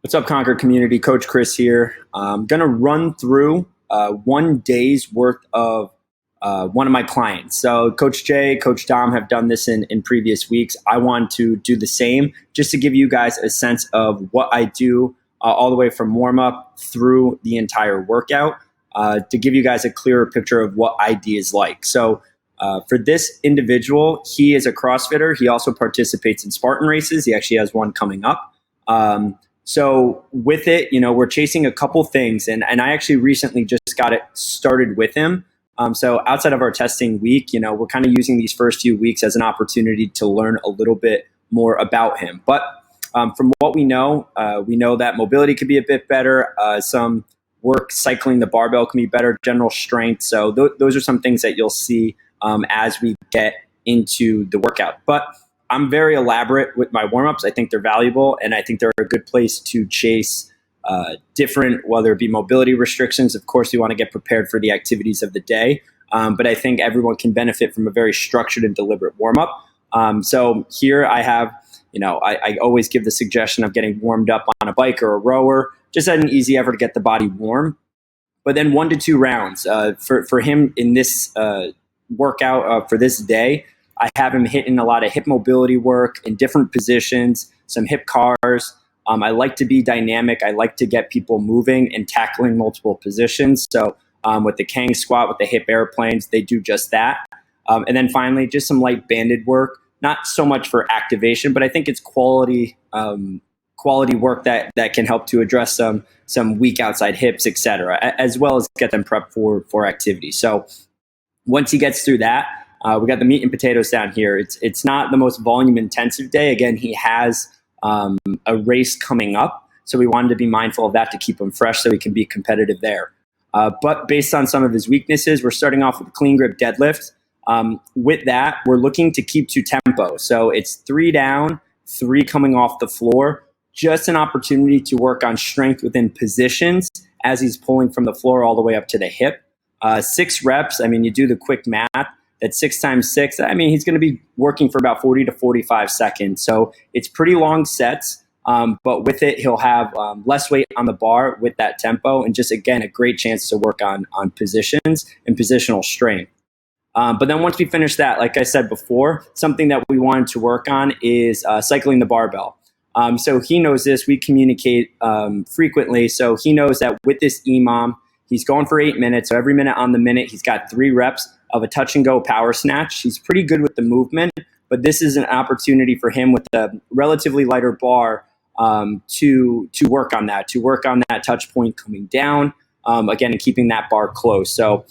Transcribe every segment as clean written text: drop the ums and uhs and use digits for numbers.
What's up, Conquer community? Coach Chris here. I'm going to run through 1 day's worth of one of my clients. So Coach Jay, Coach Dom have done this in previous weeks. I want to do the same just to give you guys a sense of what I do all the way from warm up through the entire workout to give you guys a clearer picture of what ID is like. So for this individual, he is a CrossFitter. He also participates in Spartan races. He actually has one coming up. So with it, we're chasing a couple things, and I actually recently just got it started with him. So outside of our testing week, we're kind of using these first few weeks as an opportunity to learn a little bit more about him. But from what we know that mobility could be a bit better. Some work cycling the barbell can be better, general strength. So those are some things that you'll see as we get into the workout. But I'm very elaborate with my warm-ups. I think they're valuable, and I think they're a good place to chase different, whether it be mobility restrictions. Of course, you want to get prepared for the activities of the day, but I think everyone can benefit from a very structured and deliberate warm-up. So here I have, I always give the suggestion of getting warmed up on a bike or a rower, just at an easy effort to get the body warm. But then 1 to 2 rounds for him in this workout for this day. I have him hitting a lot of hip mobility work in different positions, some hip cars. I like to be dynamic. I like to get people moving and tackling multiple positions. So with the Kang squat, with the hip airplanes, they do just that. And then finally, just some light banded work, not so much for activation, but I think it's quality work that can help to address some weak outside hips, et cetera, as well as get them prepped for activity. So once he gets through that, we got the meat and potatoes down here. It's not the most volume intensive day. Again, he has a race coming up, so we wanted to be mindful of that to keep him fresh so he can be competitive there. But based on some of his weaknesses, we're starting off with clean grip deadlift. With that, we're looking to keep to tempo. So it's 3 down, 3 coming off the floor. Just an opportunity to work on strength within positions as he's pulling from the floor all the way up to the hip. 6 reps. You do the quick math. At 6 times 6, he's going to be working for about 40 to 45 seconds. So it's pretty long sets, but with it, he'll have less weight on the bar with that tempo, and just, again, a great chance to work on positions and positional strength. But then once we finish that, like I said before, something that we wanted to work on is cycling the barbell. So he knows this. We communicate frequently. So he knows that with this EMOM, he's going for 8 minutes. So every minute on the minute, he's got 3 reps of a touch and go power snatch. He's pretty good with the movement, but this is an opportunity for him with a relatively lighter bar to work on that touch point coming down, again, and keeping that bar close. So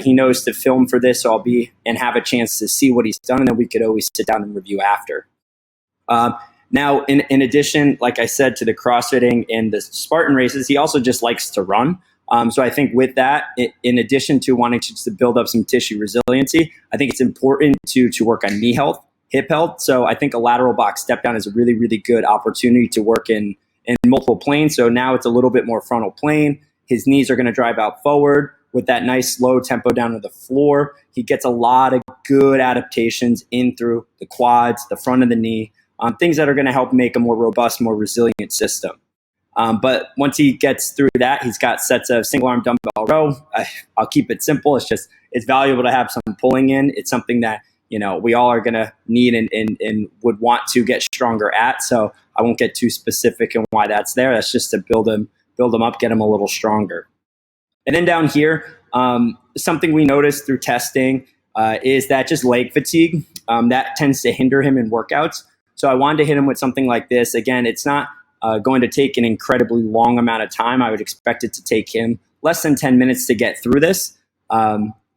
he knows to film for this, so I'll be and have a chance to see what he's done, and then we could always sit down and review after. Now, in addition, like I said, to the CrossFitting and the Spartan races, he also just likes to run. So I think with that, in addition to wanting to build up some tissue resiliency, I think it's important to work on knee health, hip health. So I think a lateral box step down is a really, really good opportunity to work in multiple planes. So now it's a little bit more frontal plane. His knees are going to drive out forward with that nice slow tempo down to the floor. He gets a lot of good adaptations in through the quads, the front of the knee, things that are going to help make a more robust, more resilient system. But once he gets through that, he's got sets of single arm dumbbell row. I'll keep it simple. It's valuable to have some pulling in. It's something that, we all are going to need and would want to get stronger at. So I won't get too specific in why that's there. That's just to build him up, get him a little stronger. And then down here, something we noticed through testing is that just leg fatigue, that tends to hinder him in workouts. So I wanted to hit him with something like this. Again, it's not going to take an incredibly long amount of time. I would expect it to take him less than 10 minutes to get through this.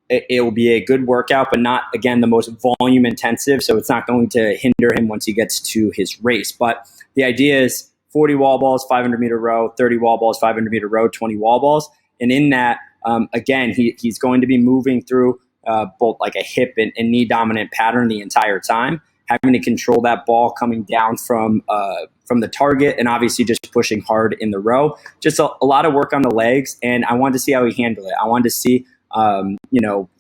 It will be a good workout, but not, again, the most volume intensive. So it's not going to hinder him once he gets to his race. But the idea is 40 wall balls, 500 meter row, 30 wall balls, 500 meter row, 20 wall balls. And in that, again, he's going to be moving through both like a hip and knee dominant pattern the entire time, having to control that ball coming down from the target, and obviously just pushing hard in the row. Just a lot of work on the legs, and I wanted to see how he handled it. I wanted to see,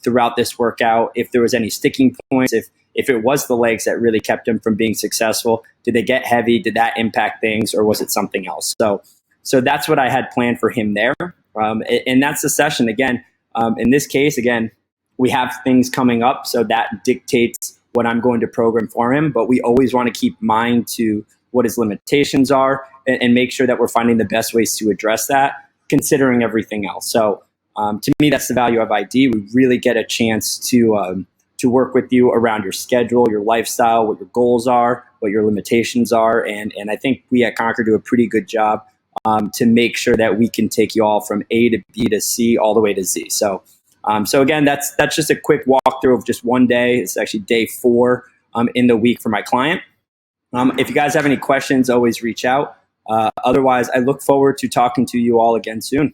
throughout this workout, if there was any sticking points, if if it was the legs that really kept him from being successful, did they get heavy? Did that impact things, or was it something else? So that's what I had planned for him there. And that's the session. Again, in this case, again, we have things coming up, so that dictates what I'm going to program for him. But we always want to keep mind to what his limitations are and make sure that we're finding the best ways to address that, considering everything else. So to me, that's the value of ID. We really get a chance to work with you around your schedule, your lifestyle, what your goals are, what your limitations are. And I think we at Conquer do a pretty good job to make sure that we can take you all from A to B to C all the way to Z. So again, that's just a quick walkthrough of just one day. It's actually day 4 in the week for my client. If you guys have any questions, always reach out. Otherwise, I look forward to talking to you all again soon.